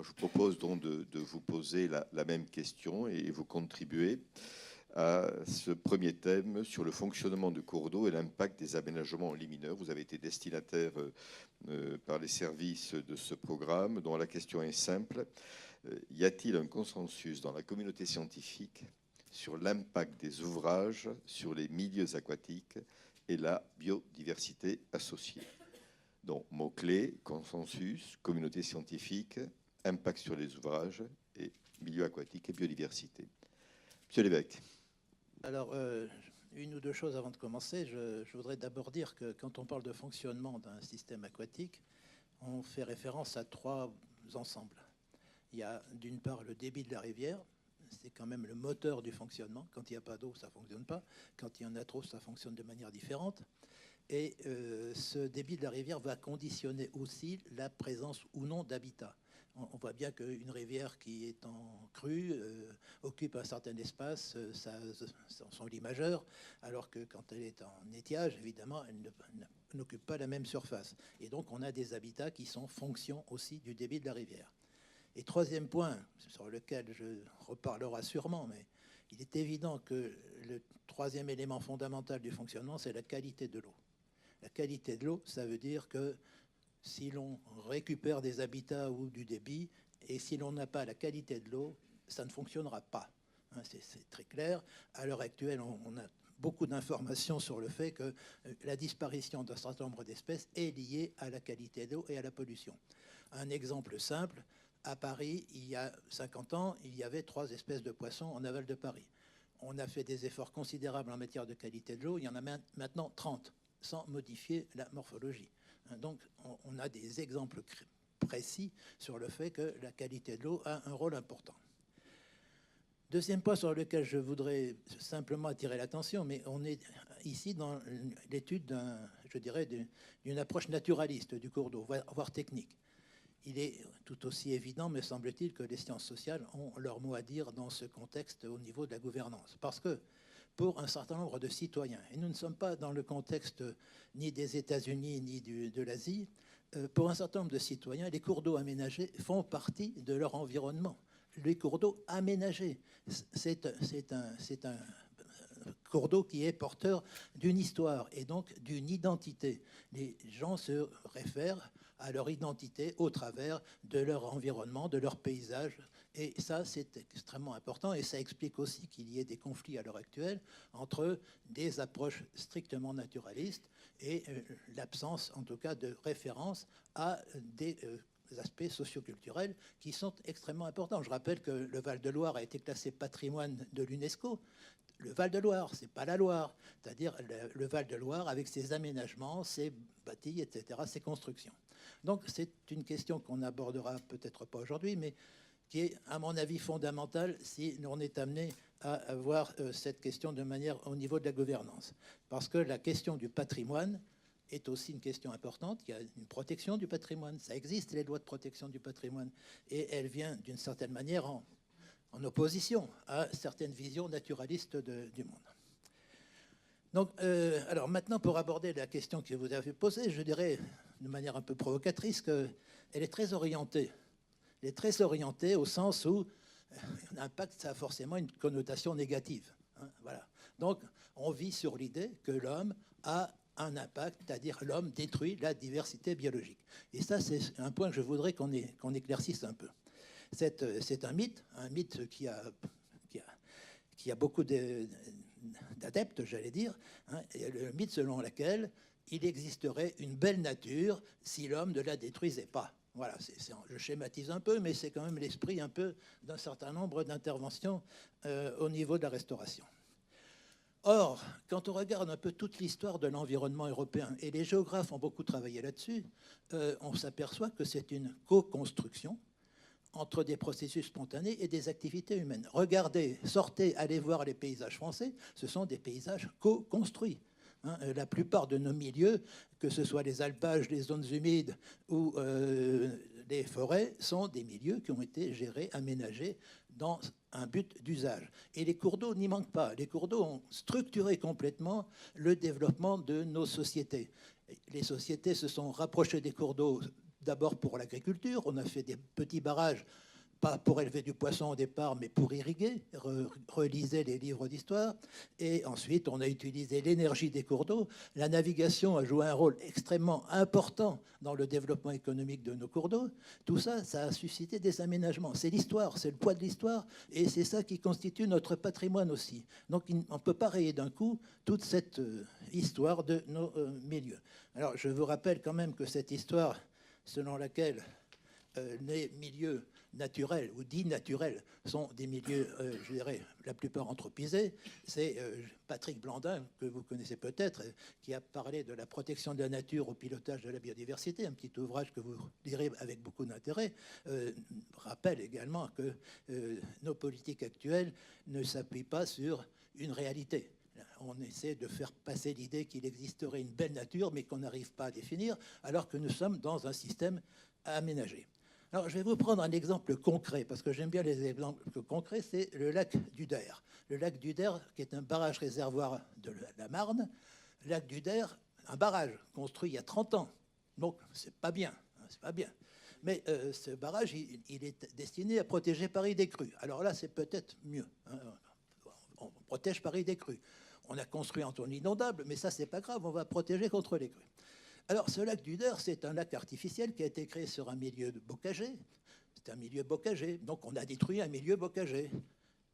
Je vous propose donc de vous poser la même question et vous contribuer à ce premier thème sur le fonctionnement de cours d'eau et l'impact des aménagements limineurs. Vous avez été destinataire par les services de ce programme, dont la question est simple. Y a-t-il un consensus dans la communauté scientifique sur l'impact des ouvrages sur les milieux aquatiques et la biodiversité associée? Donc, mots-clés, consensus, communauté scientifique, impact sur les ouvrages et milieux aquatiques et biodiversité. Monsieur Lévesque. Alors, une ou deux choses avant de commencer. Je voudrais d'abord dire que quand on parle de fonctionnement d'un système aquatique, on fait référence à trois ensembles. Il y a d'une part le débit de la rivière, c'est quand même le moteur du fonctionnement. Quand il n'y a pas d'eau, ça ne fonctionne pas. Quand il y en a trop, ça fonctionne de manière différente. Et ce débit de la rivière va conditionner aussi la présence ou non d'habitat. On voit bien qu'une rivière qui est en crue occupe un certain espace, son lit majeur, alors que quand elle est en étiage, évidemment, elle n'occupe pas la même surface. Et donc, on a des habitats qui sont fonction aussi du débit de la rivière. Et troisième point, sur lequel je reparlerai sûrement, mais il est évident que le troisième élément fondamental du fonctionnement, c'est la qualité de l'eau. La qualité de l'eau, ça veut dire que si l'on récupère des habitats ou du débit, et si l'on n'a pas la qualité de l'eau, ça ne fonctionnera pas. C'est très clair. À l'heure actuelle, on a beaucoup d'informations sur le fait que la disparition d'un certain nombre d'espèces est liée à la qualité de l'eau et à la pollution. Un exemple simple, à Paris, il y a 50 ans, il y avait 3 espèces de poissons en aval de Paris. On a fait des efforts considérables en matière de qualité de l'eau. Il y en a maintenant 30, sans modifier la morphologie. Donc, on a des exemples précis sur le fait que la qualité de l'eau a un rôle important. Deuxième point sur lequel je voudrais simplement attirer l'attention, mais on est ici dans l'étude d'une approche naturaliste du cours d'eau, voire technique. Il est tout aussi évident, me semble-t-il, que les sciences sociales ont leur mot à dire dans ce contexte au niveau de la gouvernance. Parce que pour un certain nombre de citoyens, et nous ne sommes pas dans le contexte ni des États-Unis ni de l'Asie, pour un certain nombre de citoyens, les cours d'eau aménagés font partie de leur environnement. Les cours d'eau aménagés, c'est un cours d'eau qui est porteur d'une histoire et donc d'une identité. Les gens se réfèrent à leur identité au travers de leur environnement, de leur paysage. Et ça, c'est extrêmement important. Et ça explique aussi qu'il y ait des conflits à l'heure actuelle entre des approches strictement naturalistes et l'absence, en tout cas, de référence à des aspects socioculturels qui sont extrêmement importants. Je rappelle que le Val-de-Loire a été classé patrimoine de l'UNESCO. Le Val-de-Loire, c'est pas la Loire, c'est-à-dire le Val-de-Loire avec ses aménagements, ses bâtis, etc., ses constructions. Donc c'est une question qu'on n'abordera peut-être pas aujourd'hui, mais qui est, à mon avis, fondamentale si on est amené à voir cette question de manière au niveau de la gouvernance. Parce que la question du patrimoine est aussi une question importante. Il y a une protection du patrimoine. Ça existe, les lois de protection du patrimoine. Et elle vient, d'une certaine manière, en opposition à certaines visions naturalistes du monde. Donc, alors maintenant, pour aborder la question que vous avez posée, je dirais de manière un peu provocatrice qu'elle est très orientée. Elle est très orientée au sens où l'impact, ça a forcément une connotation négative. Voilà. Donc, on vit sur l'idée que l'homme a un impact, c'est-à-dire l'homme détruit la diversité biologique. Et ça, c'est un point que je voudrais qu'on éclaircisse un peu. C'est un mythe qui a beaucoup d'adeptes, j'allais dire, le mythe selon lequel il existerait une belle nature si l'homme ne la détruisait pas. Voilà, je schématise un peu, mais c'est quand même l'esprit un peu d'un certain nombre d'interventions au niveau de la restauration. Or, quand on regarde un peu toute l'histoire de l'environnement européen, et les géographes ont beaucoup travaillé là-dessus, on s'aperçoit que c'est une co-construction entre des processus spontanés et des activités humaines. Regardez, sortez, allez voir les paysages français, ce sont des paysages co-construits. La plupart de nos milieux, que ce soit les alpages, les zones humides ou les forêts, sont des milieux qui ont été gérés, aménagés dans un but d'usage. Et les cours d'eau n'y manquent pas. Les cours d'eau ont structuré complètement le développement de nos sociétés. Les sociétés se sont rapprochées des cours d'eau d'abord pour l'agriculture. On a fait des petits barrages, pas pour élever du poisson au départ, mais pour irriguer, relisez les livres d'histoire. Et ensuite, on a utilisé l'énergie des cours d'eau. La navigation a joué un rôle extrêmement important dans le développement économique de nos cours d'eau. Tout ça, ça a suscité des aménagements. C'est l'histoire, c'est le poids de l'histoire, et c'est ça qui constitue notre patrimoine aussi. Donc, on ne peut pas rayer d'un coup toute cette histoire de nos milieux. Alors, je vous rappelle quand même que cette histoire, selon laquelle les milieux naturels ou dits naturels sont des milieux, je dirais, la plupart anthropisés. C'est Patrick Blandin, que vous connaissez peut-être, qui a parlé de la protection de la nature au pilotage de la biodiversité, un petit ouvrage que vous lirez avec beaucoup d'intérêt. Rappelle également que nos politiques actuelles ne s'appuient pas sur une réalité. On essaie de faire passer l'idée qu'il existerait une belle nature, mais qu'on n'arrive pas à définir, alors que nous sommes dans un système aménagé. Alors, je vais vous prendre un exemple concret, parce que j'aime bien les exemples concrets, c'est le lac du Der. Le lac du Der, qui est un barrage réservoir de la Marne. Le lac du Der, un barrage construit il y a 30 ans. Donc, c'est pas bien, c'est pas bien. Mais ce barrage, il est destiné à protéger Paris des crues. Alors là, c'est peut-être mieux. Hein. On protège Paris des crues. On a construit en zone inondable, mais ça, c'est pas grave, on va protéger contre les crues. Alors, ce lac du Der, c'est un lac artificiel qui a été créé sur un milieu bocager. C'est un milieu bocager, donc on a détruit un milieu bocager.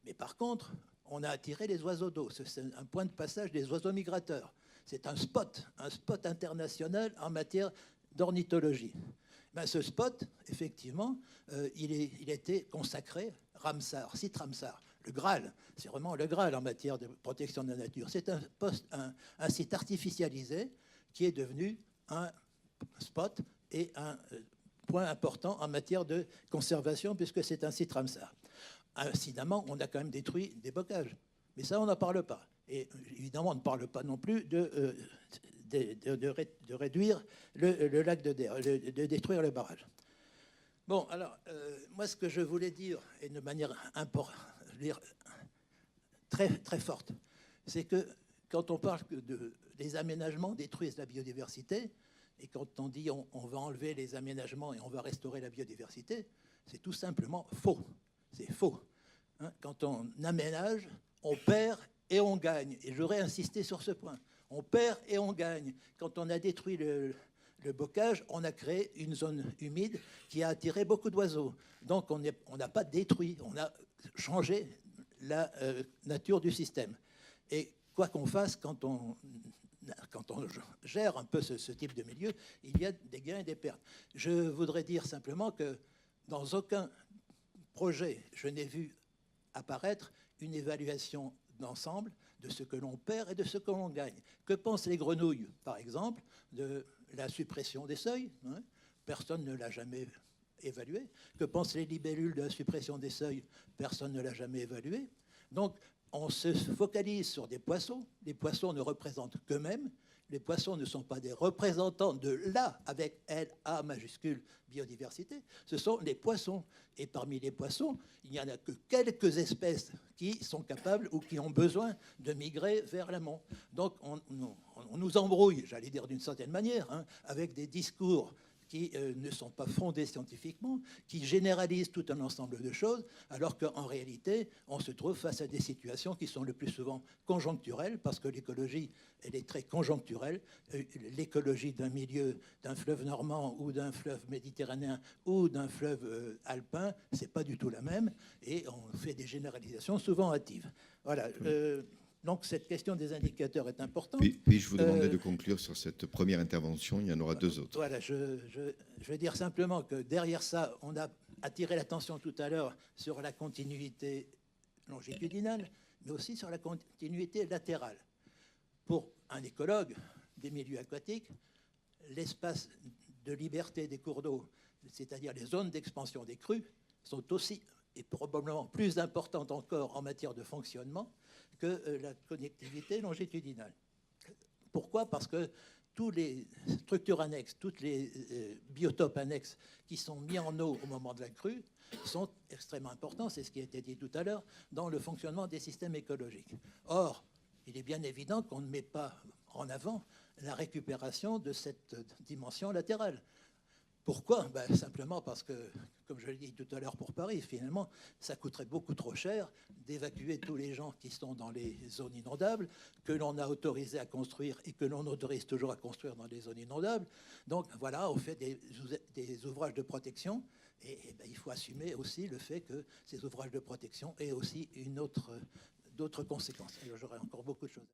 Mais par contre, on a attiré les oiseaux d'eau. C'est un point de passage des oiseaux migrateurs. C'est un spot international en matière d'ornithologie. Ben, ce spot, effectivement, il a été consacré Ramsar, site Ramsar, le Graal. C'est vraiment le Graal en matière de protection de la nature. C'est un site artificialisé qui est devenu un spot et un point important en matière de conservation, puisque c'est un site Ramsar. Incidemment, on a quand même détruit des bocages. Mais ça, on n'en parle pas. Et évidemment, on ne parle pas non plus de réduire le lac de Der, de détruire le barrage. Bon, alors, moi, ce que je voulais dire, et de manière très, très forte, c'est que quand on parle des aménagements détruisent la biodiversité, et quand on dit on va enlever les aménagements et on va restaurer la biodiversité, c'est tout simplement faux. C'est faux. Hein, quand on aménage, on perd et on gagne. Et j'aurais insisté sur ce point. On perd et on gagne. Quand on a détruit le bocage, on a créé une zone humide qui a attiré beaucoup d'oiseaux. Donc on n'a pas détruit, on a changé la nature du système. Et quoi qu'on fasse, quand on gère un peu ce type de milieu, il y a des gains et des pertes. Je voudrais dire simplement que dans aucun projet, je n'ai vu apparaître une évaluation d'ensemble de ce que l'on perd et de ce que l'on gagne. Que pensent les grenouilles, par exemple, de la suppression des seuils, hein? Personne ne l'a jamais évalué. Que pensent les libellules de la suppression des seuils? Personne ne l'a jamais évalué. Donc, on se focalise sur des poissons. Les poissons ne représentent qu'eux-mêmes. Les poissons ne sont pas des représentants de la, avec L-A majuscule, biodiversité. Ce sont les poissons. Et parmi les poissons, il n'y en a que quelques espèces qui sont capables ou qui ont besoin de migrer vers l'amont. Donc on nous embrouille, j'allais dire d'une certaine manière, hein, avec des discours qui ne sont pas fondés scientifiquement, qui généralisent tout un ensemble de choses, alors qu'en réalité, on se trouve face à des situations qui sont le plus souvent conjoncturelles, parce que l'écologie, elle est très conjoncturelle. L'écologie d'un milieu, d'un fleuve normand ou d'un fleuve méditerranéen ou d'un fleuve alpin, c'est pas du tout la même, et on fait des généralisations souvent hâtives. Voilà. Donc cette question des indicateurs est importante. Puis-je vous demander de conclure sur cette première intervention? Il y en aura deux autres. Voilà, je vais dire simplement que derrière ça, on a attiré l'attention tout à l'heure sur la continuité longitudinale, mais aussi sur la continuité latérale. Pour un écologue des milieux aquatiques, l'espace de liberté des cours d'eau, c'est-à-dire les zones d'expansion des crues, sont aussi et probablement plus importantes encore en matière de fonctionnement que la connectivité longitudinale. Pourquoi? Parce que toutes les structures annexes, toutes les biotopes annexes qui sont mis en eau au moment de la crue sont extrêmement importants, c'est ce qui a été dit tout à l'heure, dans le fonctionnement des systèmes écologiques. Or, il est bien évident qu'on ne met pas en avant la récupération de cette dimension latérale. Pourquoi? Ben, simplement parce que, comme je l'ai dit tout à l'heure pour Paris, finalement, ça coûterait beaucoup trop cher d'évacuer tous les gens qui sont dans les zones inondables, que l'on a autorisé à construire et que l'on autorise toujours à construire dans les zones inondables. Donc voilà, on fait des ouvrages de protection et ben, il faut assumer aussi le fait que ces ouvrages de protection aient aussi d'autres conséquences. J'aurais encore beaucoup de choses.